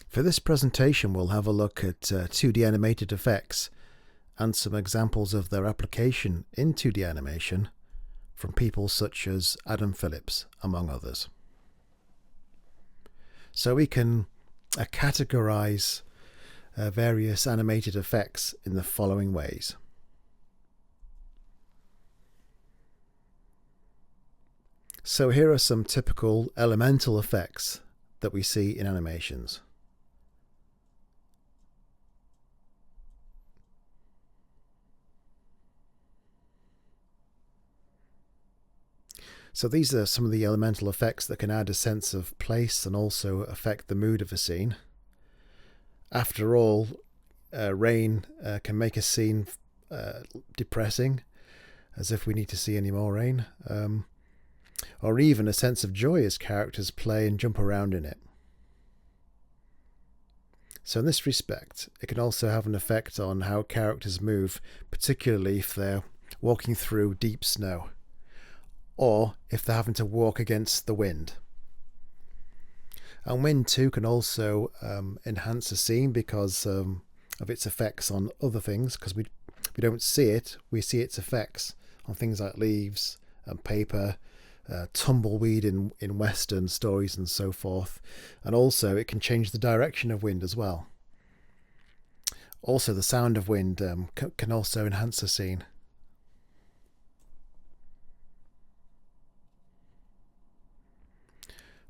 For this presentation, we'll have a look at 2D animated effects and some examples of their application in 2D animation from people such as Adam Phillips, among others. So we can categorize various animated effects in the following ways. So here are some typical elemental effects that we see in animations. So these are some of the elemental effects that can add a sense of place and also affect the mood of a scene. After all, rain can make a scene depressing, as if we need to see any more rain, or even a sense of joy as characters play and jump around in it. So in this respect, it can also have an effect on how characters move, particularly if they're walking through deep snow, or if they're having to walk against the wind. And wind too can also enhance a scene because of its effects on other things, because we don't see it, we see its effects on things like leaves and paper, tumbleweed in Western stories and so forth. And also it can change the direction of wind as well. Also the sound of wind can also enhance a scene.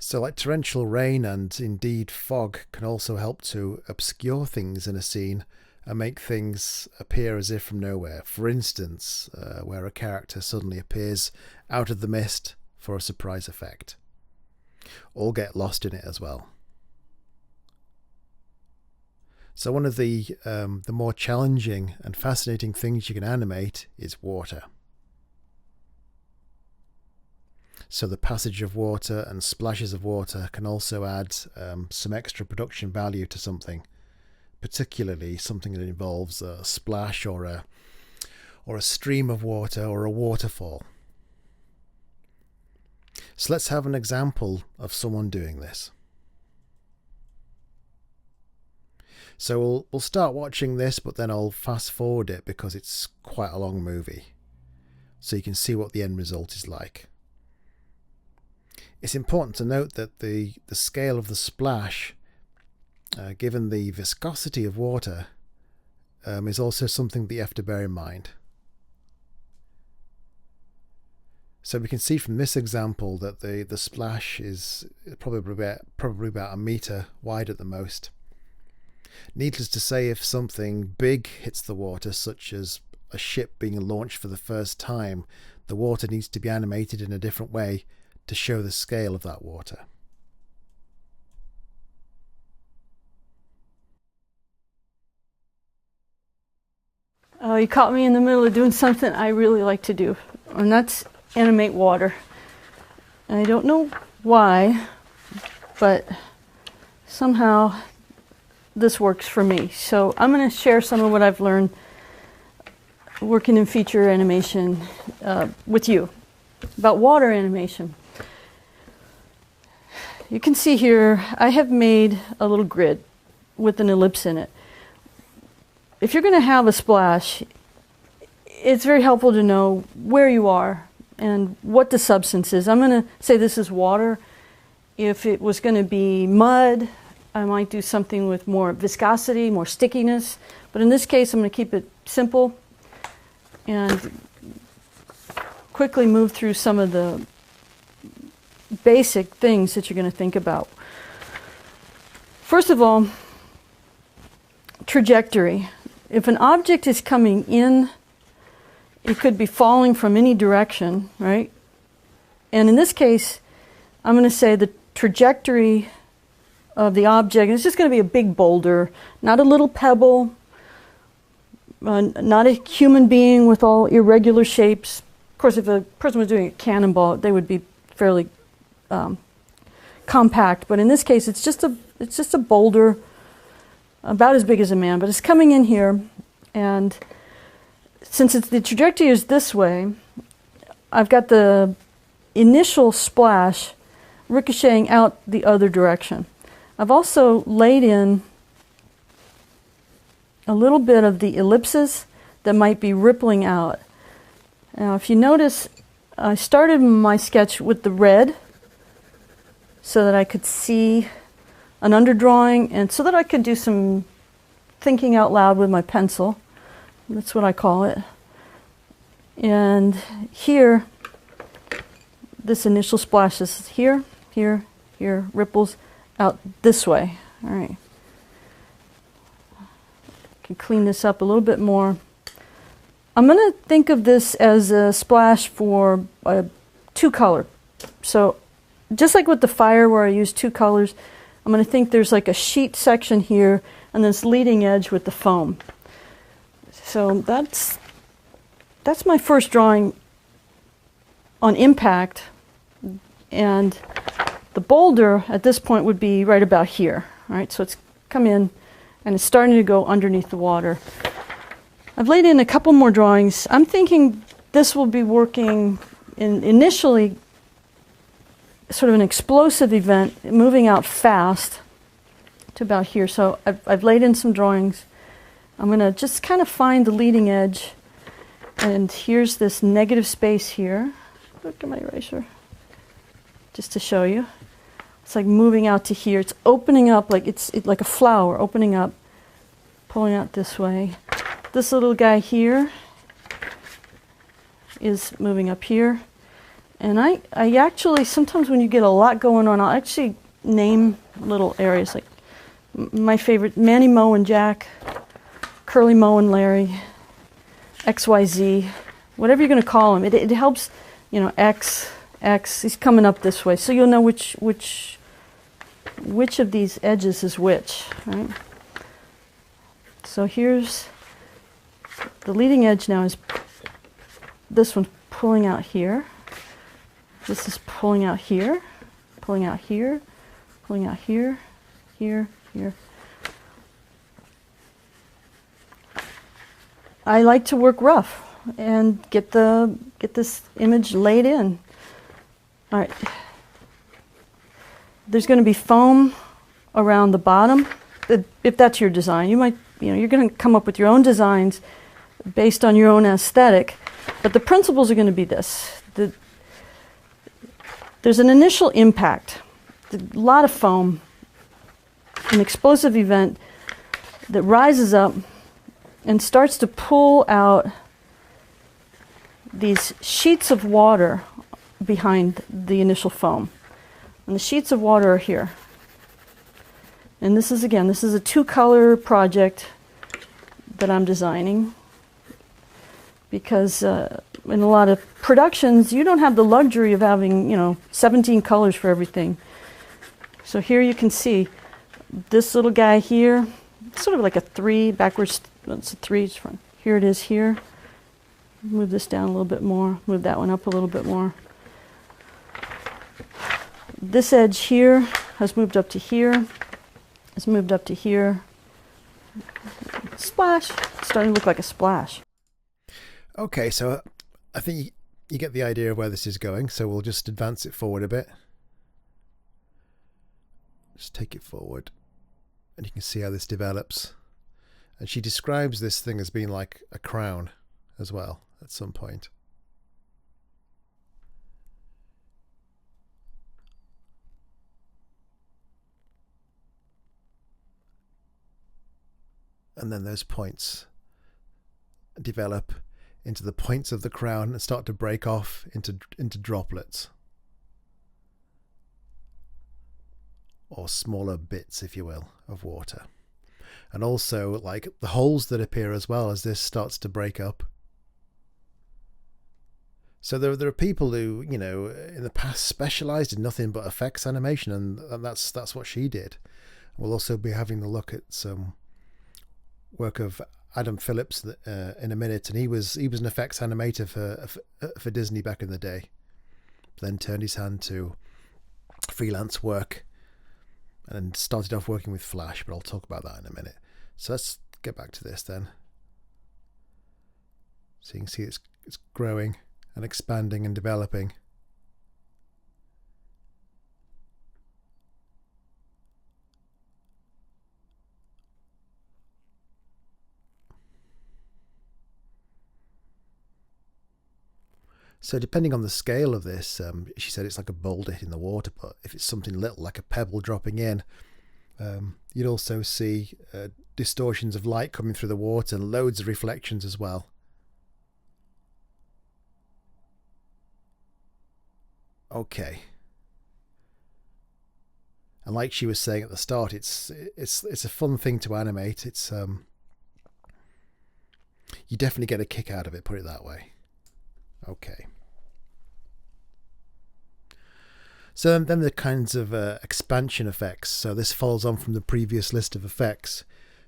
So like torrential rain and indeed fog can also help to obscure things in a scene and make things appear as if from nowhere. For instance, where a character suddenly appears out of the mist for a surprise effect. Or get lost in it as well. So one of the more challenging and fascinating things you can animate is water. So the passage of water and splashes of water can also add some extra production value to something, particularly something that involves a splash or a stream of water or a waterfall. So let's have an example of someone doing this. So we'll start watching this, but then I'll fast forward it because it's quite a long movie, so you can see what the end result is like. It's important to note that the scale of the splash, given the viscosity of water, is also something that you have to bear in mind. So we can see from this example that the splash is probably about a meter wide at the most. Needless to say, if something big hits the water, such as a ship being launched for the first time, the water needs to be animated in a different way to show the scale of that water. You caught me in the middle of doing something I really like to do, and that's animate water. I don't know why, but somehow this works for me. So I'm going to share some of what I've learned working in feature animation with you about water animation. You can see here I have made a little grid with an ellipse in it. If you're going to have a splash, it's very helpful to know where you are and what the substance is. I'm going to say this is water. If it was going to be mud, I might do something with more viscosity, more stickiness. But in this case, I'm going to keep it simple and quickly move through some of the basic things that you're going to think about. First of all, trajectory. If an object is coming in, it could be falling from any direction, right? And in this case, I'm going to say the trajectory of the object, it's just going to be a big boulder, not a little pebble, not a human being with all irregular shapes. Of course, if a person was doing a cannonball, they would be fairly compact, but in this case it's just a boulder about as big as a man, but it's coming in here, and since the trajectory is this way, I've got the initial splash ricocheting out the other direction. I've also laid in a little bit of the ellipses that might be rippling out. Now, if you notice, I started my sketch with the red so that I could see an underdrawing and so that I could do some thinking out loud with my pencil. That's what I call it. And here, this initial splash is here, here, here, ripples out this way. All right. Can clean this up a little bit more. I'm going to think of this as a splash for two color. So just like with the fire where I use two colors, I'm going to think there's like a sheet section here and this leading edge with the foam. So that's my first drawing on impact, and the boulder at this point would be right about here. All right, so it's come in and it's starting to go underneath the water. I've laid in a couple more drawings. I'm thinking this will be working in initially sort of an explosive event, moving out fast to about here. So I've laid in some drawings. I'm going to just kind of find the leading edge. And here's this negative space here. Look at my eraser. Just to show you. It's like moving out to here. It's opening up like it's like a flower opening up, pulling out this way. This little guy here is moving up here. And I actually, sometimes when you get a lot going on, I'll actually name little areas. Like my favorite, Manny Moe and Jack, Curly Moe and Larry, XYZ, whatever you're going to call him. It helps, you know, X, he's coming up this way. So you'll know which of these edges is which, right? So here's the leading edge now is this one's pulling out here. This is pulling out here, pulling out here, pulling out here, here, here. I like to work rough and get this image laid in. All right. There's going to be foam around the bottom. If that's your design, you might, you're going to come up with your own designs based on your own aesthetic, but the principles are going to be this. There's an initial impact, a lot of foam, an explosive event that rises up and starts to pull out these sheets of water behind the initial foam. And the sheets of water are here. And this is a two-color project that I'm designing because in a lot of productions, you don't have the luxury of having, 17 colors for everything. So here you can see this little guy here, sort of like a three backwards. It's a three. Here it is here. Move this down a little bit more. Move that one up a little bit more. This edge here has moved up to here. It's moved up to here. Splash. It's starting to look like a splash. Okay, so I think you get the idea of where this is going, so we'll just advance it forward a bit. Just take it forward, and you can see how this develops. And she describes this thing as being like a crown as well at some point. And then those points develop into the points of the crown and start to break off into droplets. Or smaller bits, if you will, of water. And also like the holes that appear as well as this starts to break up. So there are people who, in the past specialized in nothing but effects animation, and that's what she did. We'll also be having a look at some work of Adam Phillips in a minute, and he was an effects animator for Disney back in the day. Then turned his hand to freelance work and started off working with Flash, but I'll talk about that in a minute. So let's get back to this then. So you can see it's growing and expanding and developing. So depending on the scale of this, she said it's like a boulder hitting the water, but if it's something little like a pebble dropping in, you'd also see distortions of light coming through the water and loads of reflections as well. Okay. And like she was saying at the start, it's a fun thing to animate. It's you definitely get a kick out of it, put it that way. Okay. So then the kinds of expansion effects. So this follows on from the previous list of effects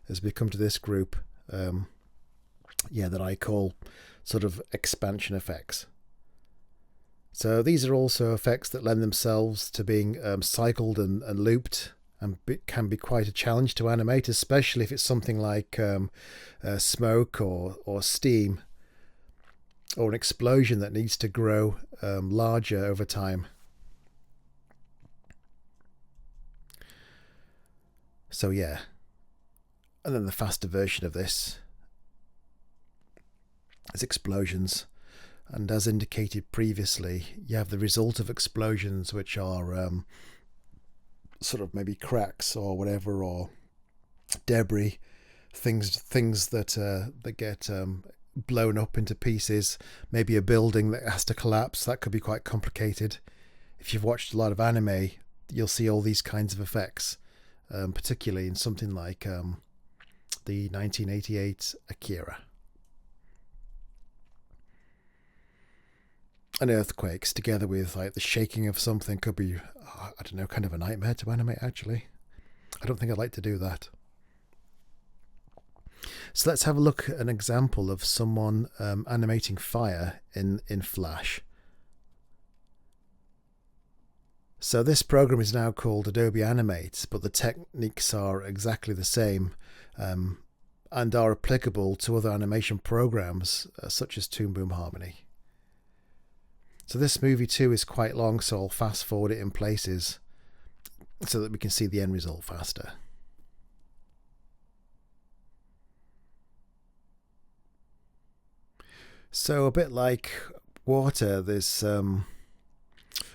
as we come to this group. That I call sort of expansion effects. So these are also effects that lend themselves to being cycled and looped, and can be quite a challenge to animate, especially if it's something like smoke or steam, or an explosion that needs to grow larger over time. So yeah, and then the faster version of this is explosions. And as indicated previously, you have the result of explosions, which are sort of maybe cracks or whatever, or debris, things that get blown up into pieces. Maybe a building that has to collapse. That could be quite complicated. If you've watched a lot of anime, you'll see all these kinds of effects, particularly in something like the 1988 Akira. And earthquakes, together with like the shaking of something, could be, I don't know, kind of a nightmare to animate, actually. I don't think I'd like to do that. So let's have a look at an example of someone animating fire in Flash. So this program is now called Adobe Animate, but the techniques are exactly the same, and are applicable to other animation programs such as Toon Boom Harmony. So this movie too is quite long, so I'll fast forward it in places so that we can see the end result faster. So a bit like water, this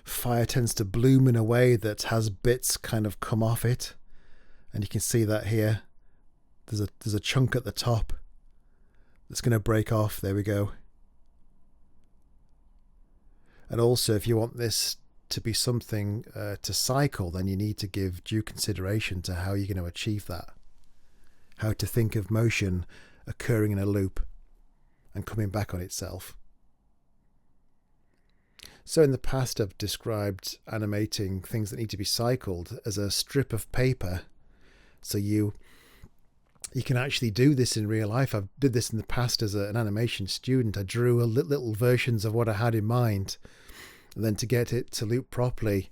fire tends to bloom in a way that has bits kind of come off it, and you can see that here. There's a chunk at the top that's going to break off. There we go. And also, if you want this to be something to cycle, then you need to give due consideration to how you're going to achieve that. How to think of motion occurring in a loop and coming back on itself. So in the past, I've described animating things that need to be cycled as a strip of paper. So you can actually do this in real life. I did this in the past as an animation student. I drew little versions of what I had in mind. And then to get it to loop properly,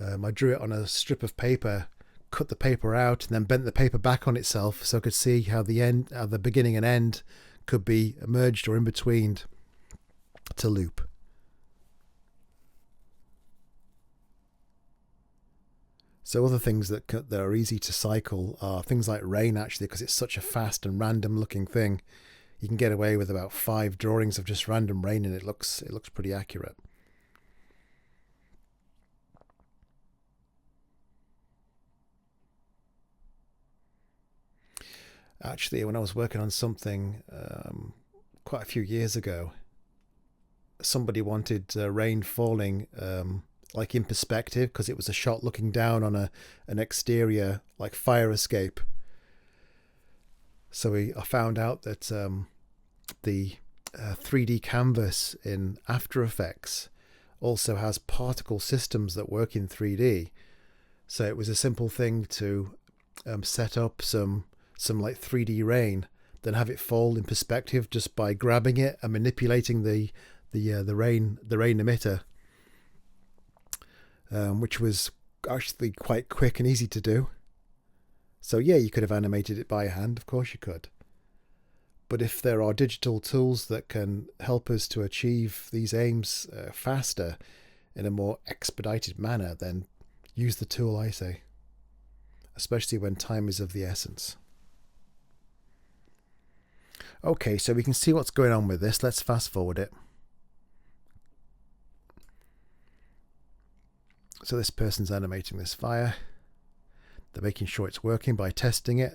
I drew it on a strip of paper, cut the paper out, and then bent the paper back on itself so I could see how the beginning and end could be merged or in between to loop. So other things that are easy to cycle are things like rain, actually, because it's such a fast and random looking thing. You can get away with about 5 drawings of just random rain, and it looks pretty accurate. Actually, when I was working on something quite a few years ago, somebody wanted rain falling like in perspective, because it was a shot looking down on an exterior like fire escape. So I found out that the 3D canvas in After Effects also has particle systems that work in 3D. So it was a simple thing to set up some like 3D rain, then have it fall in perspective just by grabbing it and manipulating the rain emitter, which was actually quite quick and easy to do. So yeah, you could have animated it by hand, of course you could. But if there are digital tools that can help us to achieve these aims faster in a more expedited manner, then use the tool, I say, especially when time is of the essence. Okay, so we can see what's going on with this. Let's fast forward it. So this person's animating this fire. They're making sure it's working by testing it,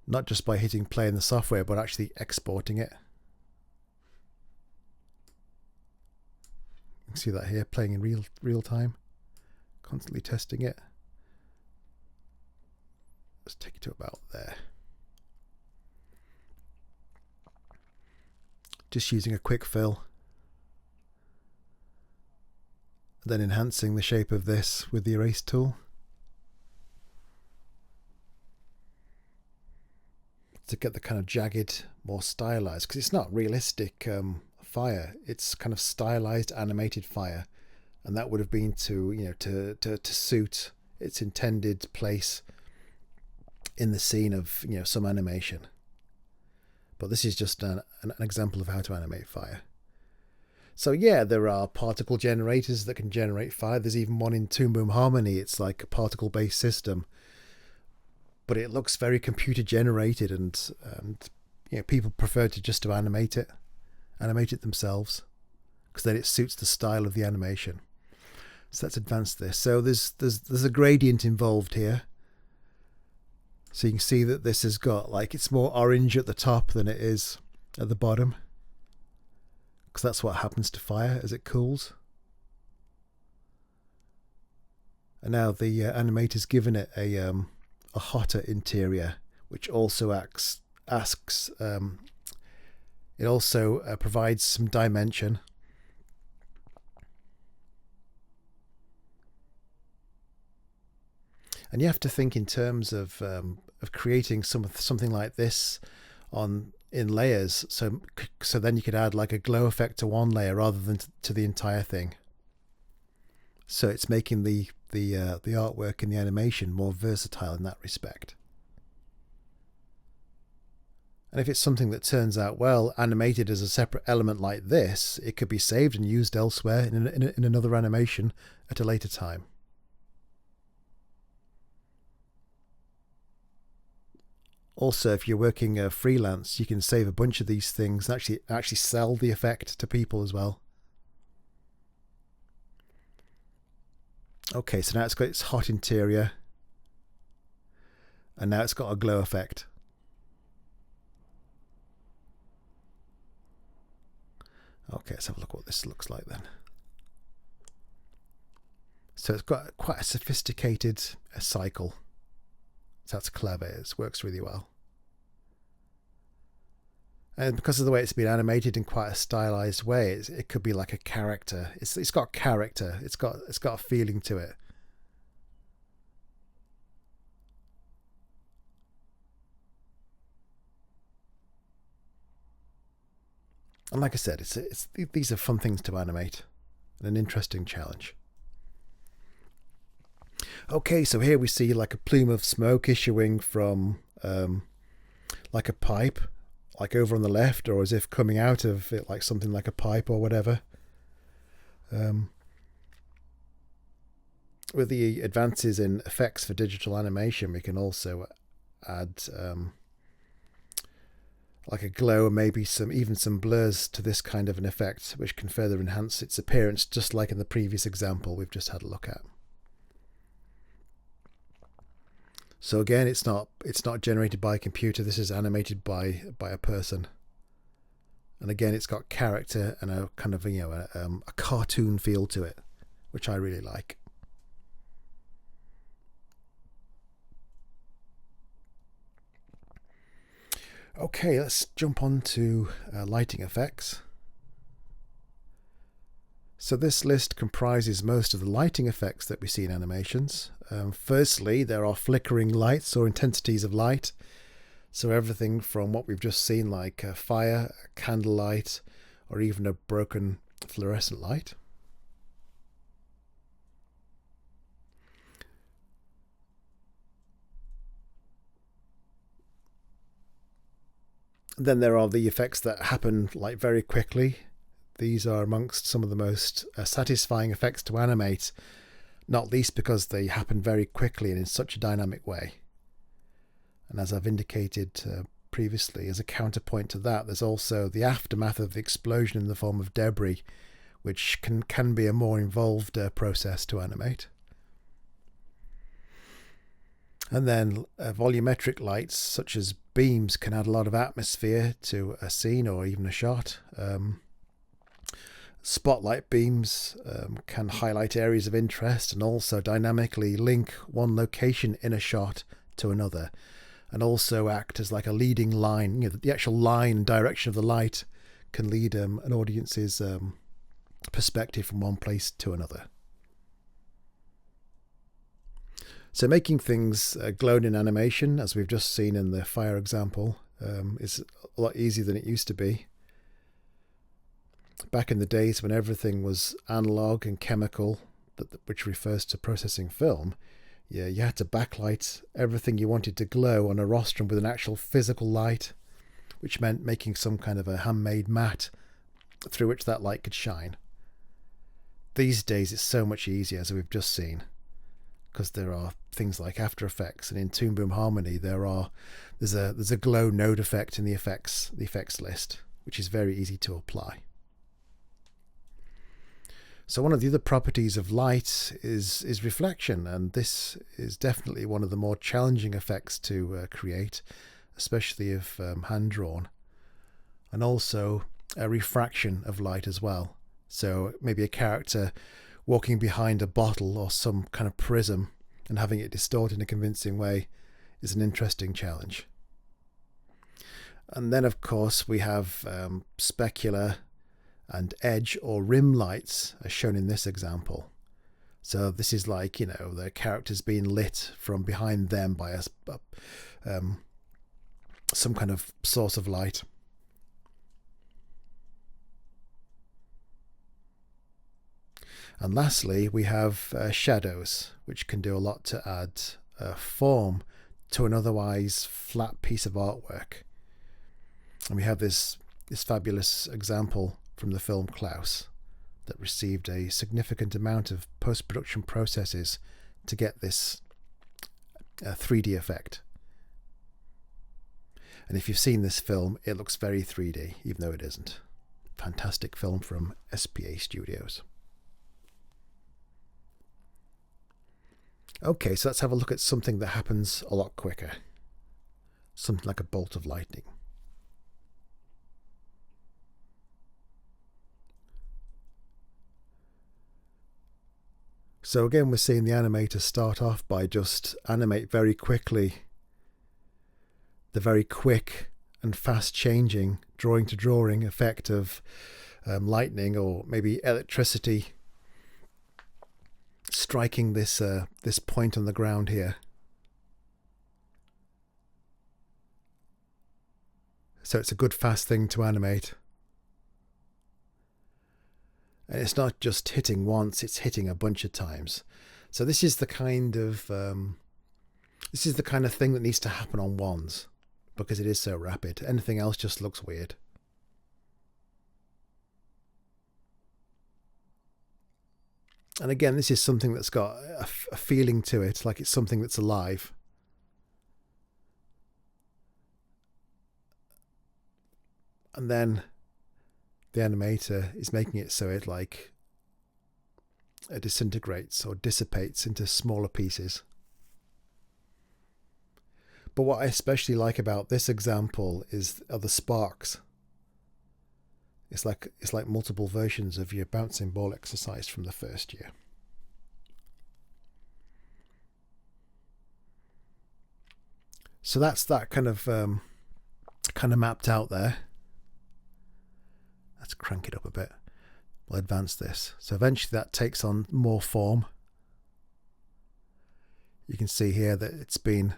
not just by hitting play in the software, but actually exporting it. You can see that here, playing in real time, constantly testing it. Let's take it to about there. Just using a quick fill. Then enhancing the shape of this with the erase tool. To get the kind of jagged, more stylized, because it's not realistic fire, it's kind of stylized animated fire, and that would have been to to suit its intended place in the scene of some animation. But this is just an example of how to animate fire. So yeah, there are particle generators that can generate fire. There's even one in Toon Boom Harmony. It's like a particle based system, but it looks very computer generated, and people prefer to animate it themselves, because then it suits the style of the animation. So let's advance this. So there's a gradient involved here. So you can see that this has got, like, it's more orange at the top than it is at the bottom, because that's what happens to fire as it cools. And now the animator's given it a hotter interior, which also it also provides some dimension. And you have to think in terms of creating something like this in layers. So then you could add like a glow effect to one layer rather than to the entire thing. So it's making the artwork and the animation more versatile in that respect. And if it's something that turns out well animated as a separate element like this, it could be saved and used elsewhere in another animation at a later time. Also, if you're working freelance, you can save a bunch of these things and actually sell the effect to people as well. Okay, so now it's got its hot interior, and now it's got a glow effect. Okay, let's have a look what this looks like then. So it's got quite a sophisticated cycle. So that's clever. It works really well. And because of the way it's been animated in quite a stylized way, it could be like a character. It's got character. It's got a feeling to it. And like I said, these are fun things to animate, and an interesting challenge. Okay, so here we see like a plume of smoke issuing from like a pipe, like over on the left, or as if coming out of it, like something like a pipe or whatever. With the advances in effects for digital animation, we can also add like a glow and maybe even some blurs to this kind of an effect, which can further enhance its appearance, just like in the previous example we've just had a look at. So again, it's not generated by a computer. This is animated by a person. And again, it's got character and a kind of a cartoon feel to it, which I really like. Okay, let's jump on to lighting effects. So this list comprises most of the lighting effects that we see in animations. Firstly, there are flickering lights or intensities of light. So everything from what we've just seen, like fire, candlelight, or even a broken fluorescent light. Then there are the effects that happen like very quickly. These are amongst some of the most satisfying effects to animate, not least because they happen very quickly and in such a dynamic way. And as I've indicated previously, as a counterpoint to that, there's also the aftermath of the explosion in the form of debris, which can be a more involved process to animate. And then volumetric lights such as beams can add a lot of atmosphere to a scene or even a shot. Spotlight beams can highlight areas of interest and also dynamically link one location in a shot to another, and also act as like a leading line. The actual line and direction of the light can lead an audience's perspective from one place to another. So making things glow in animation, as we've just seen in the fire example, is a lot easier than it used to be. Back in the days when everything was analog and chemical, which refers to processing film, you had to backlight everything you wanted to glow on a rostrum with an actual physical light, which meant making some kind of a handmade mat through which that light could shine. These days it's so much easier, as we've just seen, because there are things like After Effects, and in Toon Boom Harmony there's a glow node effect in the effects list, which is very easy to apply. So one of the other properties of light is reflection, and this is definitely one of the more challenging effects to create, especially if hand drawn, and also a refraction of light as well. So maybe a character walking behind a bottle or some kind of prism and having it distort in a convincing way is an interesting challenge. And then of course we have specular and edge or rim lights, as shown in this example. So this is like, the characters being lit from behind them by some kind of source of light. And lastly, we have shadows, which can do a lot to add form to an otherwise flat piece of artwork. And we have this fabulous example from the film Klaus that received a significant amount of post-production processes to get this 3D effect. And if you've seen this film, it looks very 3D, even though it isn't. Fantastic film from SPA Studios. Okay, so let's have a look at something that happens a lot quicker. Something like a bolt of lightning. So again, we're seeing the animator start off by just animate very quickly the very quick and fast changing drawing to drawing effect of lightning or maybe electricity striking this point on the ground here. So it's a good fast thing to animate. And it's not just hitting once, it's hitting a bunch of times. So this is the kind of thing that needs to happen on wands, because it is so rapid. Anything else just looks weird. And again, this is something that's got a feeling to it, like it's something that's alive. And then the animator is making it so it disintegrates or dissipates into smaller pieces. But what I especially like about this example are the sparks. It's like multiple versions of your bouncing ball exercise from the first year. So that's that kind of mapped out there. Let's crank it up a bit. We'll advance this. So eventually that takes on more form. You can see here that it's been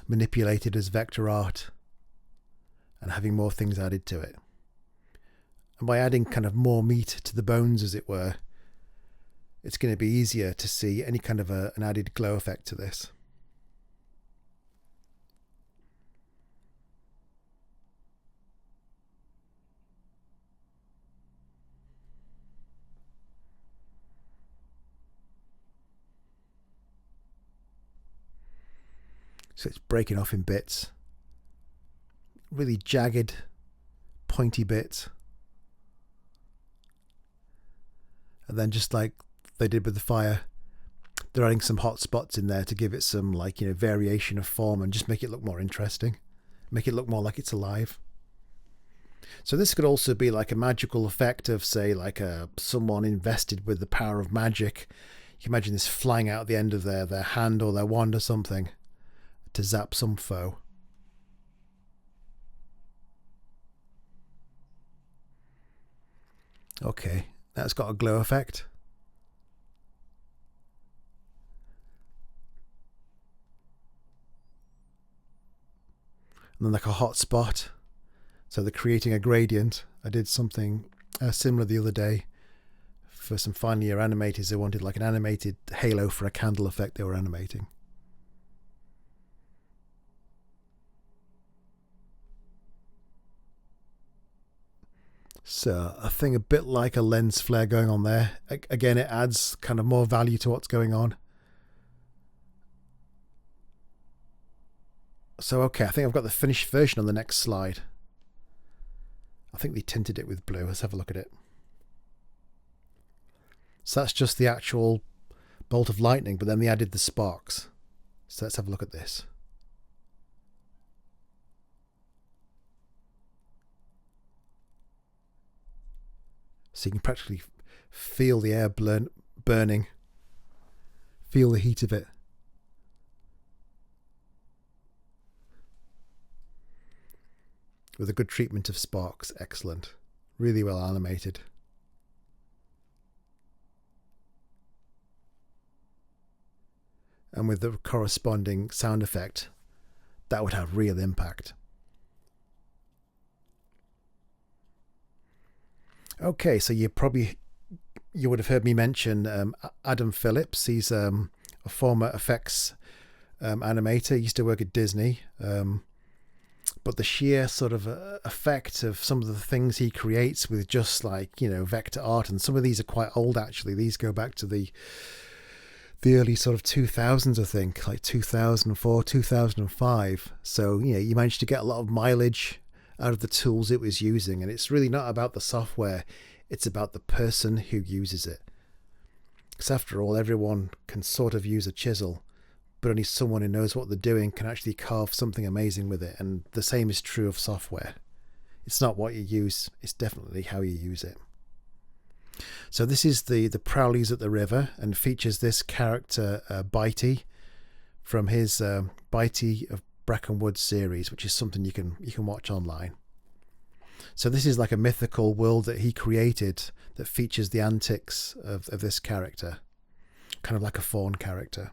manipulated as vector art and having more things added to it. And by adding kind of more meat to the bones, as it were, it's going to be easier to see any kind of an added glow effect to this. So it's breaking off in bits, really jagged, pointy bits. And then just like they did with the fire, they're adding some hot spots in there to give it some, like, you know, variation of form and just make it look more interesting. Make it look more like it's alive. So this could also be like a magical effect of, say, like someone invested with the power of magic. You can imagine this flying out at the end of their hand or their wand or something to zap some foe. Okay, that's got a glow effect. And then like a hot spot. So they're creating a gradient. I did something similar the other day for some final year animators. They wanted like an animated halo for a candle effect they were animating. So a thing a bit like a lens flare going on there. Again, it adds kind of more value to what's going on. So okay, I think I've got the finished version on the next slide. I think they tinted it with blue. Let's have a look at it. So that's just the actual bolt of lightning, but then they added the sparks. So let's have a look at this. So you can practically feel the air burning. Feel the heat of it. With a good treatment of sparks. Excellent. Really well animated. And with the corresponding sound effect, that would have real impact. Okay, so you would have heard me mention Adam Phillips. He's a former effects animator. He used to work at Disney. But the sheer sort of effect of some of the things he creates with just like, you know, vector art, and some of these are quite old actually. These go back to the early sort of 2000s, I think, like 2004, 2005. So, you know, you managed to get a lot of mileage out of the tools it was using. And it's really not about the software. It's about the person who uses it. Because after all, everyone can sort of use a chisel, but only someone who knows what they're doing can actually carve something amazing with it. And the same is true of software. It's not what you use, it's definitely how you use it. So this is the Prowleys at the River, and features this character Bitey from his Bitey of Brackenwood series, which is something you can watch online. So this is like a mythical world that he created that features the antics of this character, kind of like a faun character.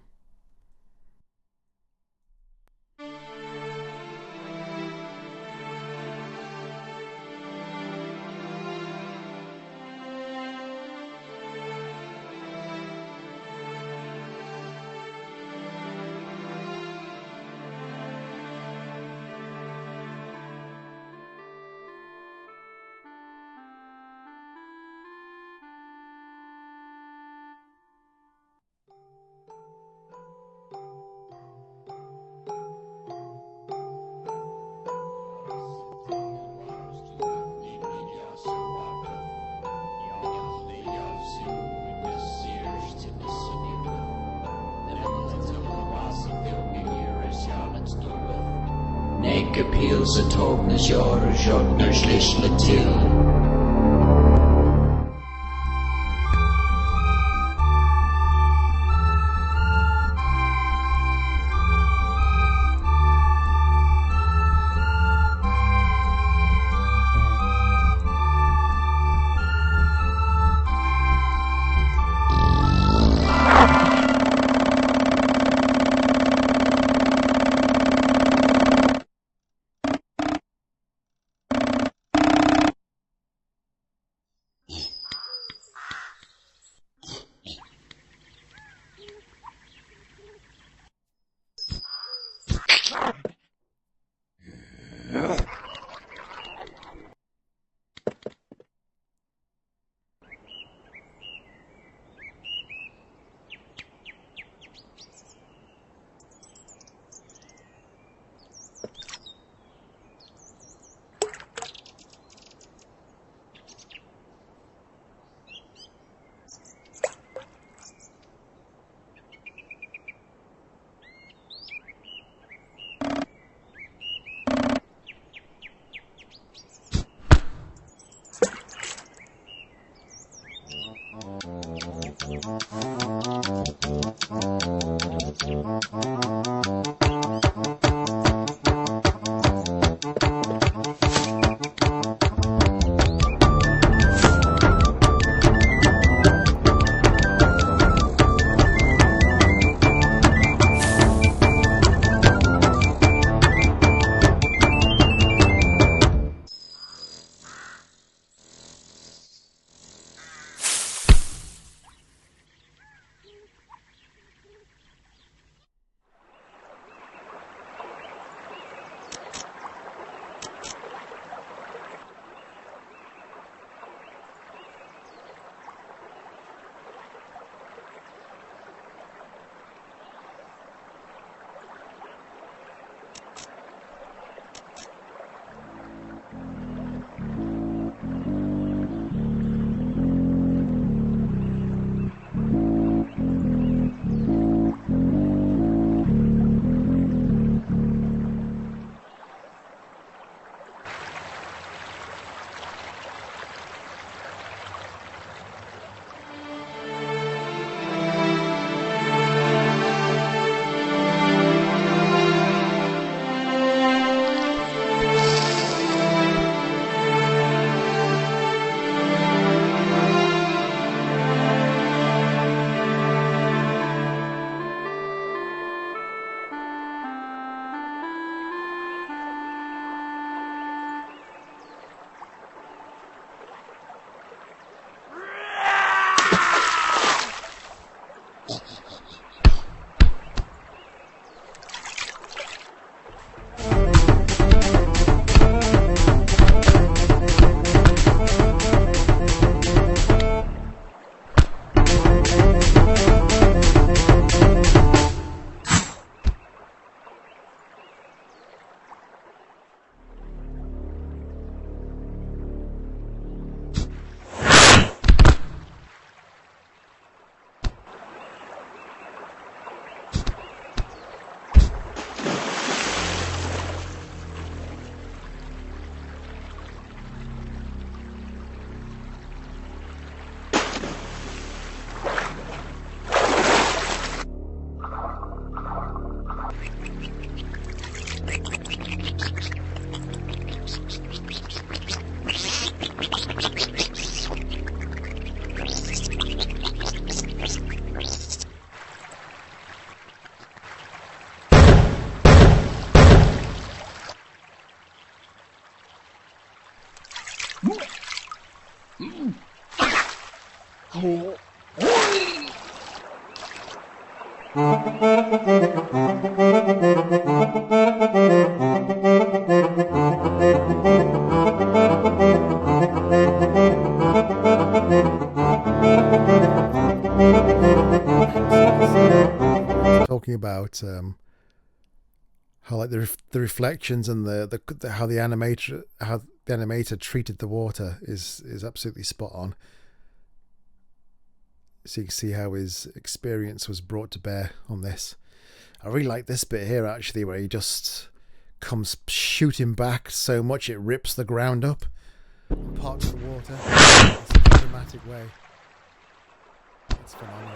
Pils og tågne kjører skjønner slisle til. Talking about how like the reflections and the how the animator treated the water is absolutely spot on. So you can see how his experience was brought to bear on this. I really like this bit here actually, where he just comes shooting back so much it rips the ground up and parts the water in such a dramatic way. It's phenomenal.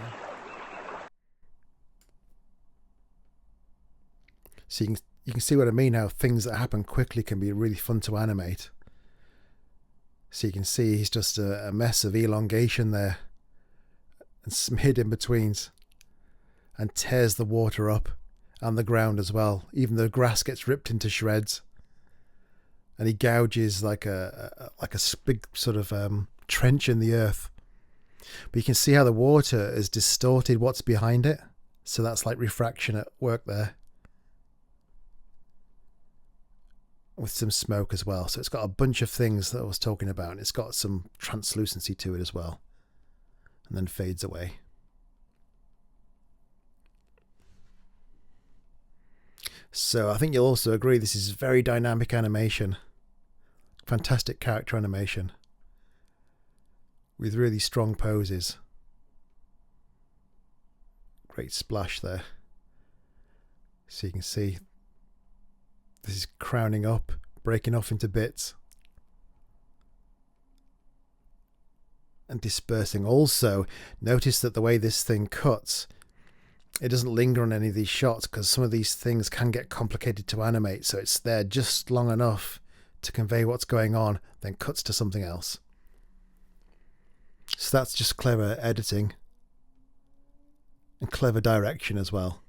So you can see what I mean, how things that happen quickly can be really fun to animate. So you can see he's just a mess of elongation there and smeared in betweens, and tears the water up and the ground as well. Even the grass gets ripped into shreds, and he gouges like a big sort of trench in the earth. But you can see how the water is distorted what's behind it, so that's like refraction at work there, with some smoke as well. So it's got a bunch of things that I was talking about, and it's got some translucency to it as well, and then fades away. So I think you'll also agree this is very dynamic animation, fantastic character animation with really strong poses. Great splash there. So you can see this is crowning up, breaking off into bits, and dispersing. Also, notice that the way this thing cuts, it doesn't linger on any of these shots, because some of these things can get complicated to animate, so it's there just long enough to convey what's going on, then cuts to something else. So that's just clever editing and clever direction as well.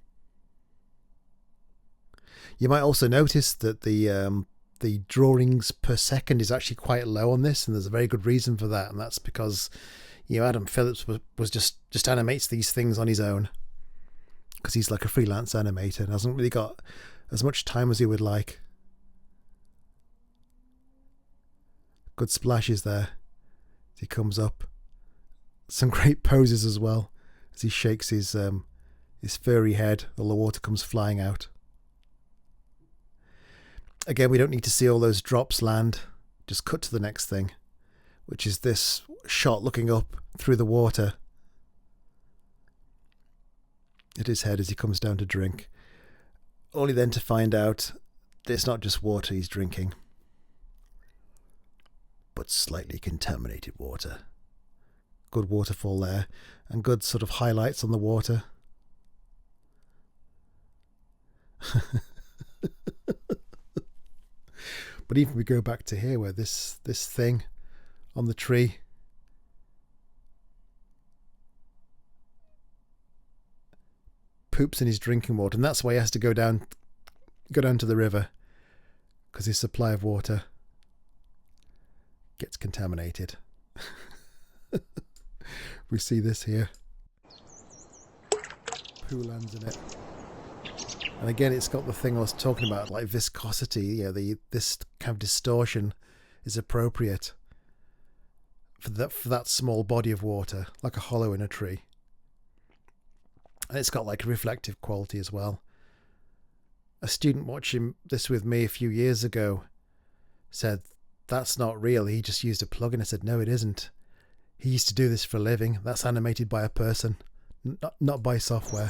You might also notice that the drawings per second is actually quite low on this, and there's a very good reason for that, and that's because, you know, Adam Phillips was just animates these things on his own, because he's like a freelance animator and hasn't really got as much time as he would like. Good splashes there as he comes up. Some great poses as well as he shakes his furry head. All the water comes flying out. Again, we don't need to see all those drops land. Just cut to the next thing, which is this shot looking up through the water at his head as he comes down to drink. Only then to find out that it's not just water he's drinking, but slightly contaminated water. Good waterfall there, and good sort of highlights on the water. But even if we go back to here, where this thing on the tree poops in his drinking water, and that's why he has to go down to the river, because his supply of water gets contaminated. We see this here. Poo lands in it. And again, it's got the thing I was talking about, like viscosity. Yeah, this kind of distortion is appropriate for that small body of water, like a hollow in a tree. And it's got like a reflective quality as well. A student watching this with me a few years ago said, "That's not real. He just used a plugin." I said, "No, it isn't. He used to do this for a living. That's animated by a person, not by software."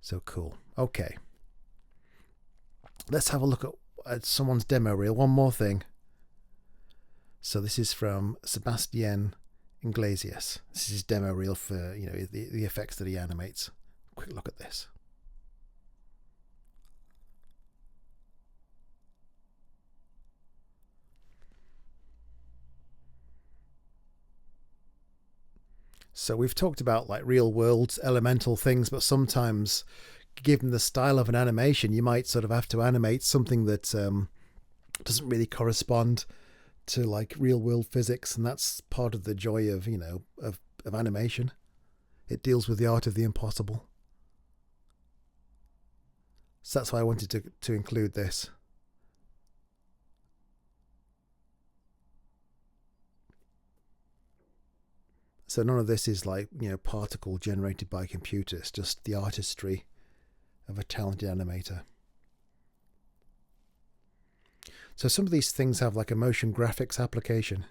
So cool. Okay. Let's have a look at someone's demo reel. One more thing. So this is from Sebastian Iglesias. This is his demo reel for, you know, the effects that he animates. Quick look at this. So we've talked about like real world elemental things, but sometimes given the style of an animation, you might sort of have to animate something that doesn't really correspond to like real world physics, and that's part of the joy of of animation. It deals with the art of the impossible. So that's why I wanted to include this. So none of this is like, particle generated by computers, just the artistry of a talented animator. So some of these things have like a motion graphics application.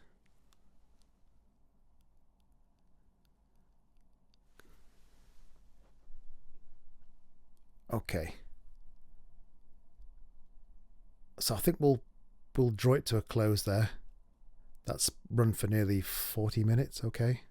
Okay. So I think we'll draw it to a close there. That's run for nearly 40 minutes, okay?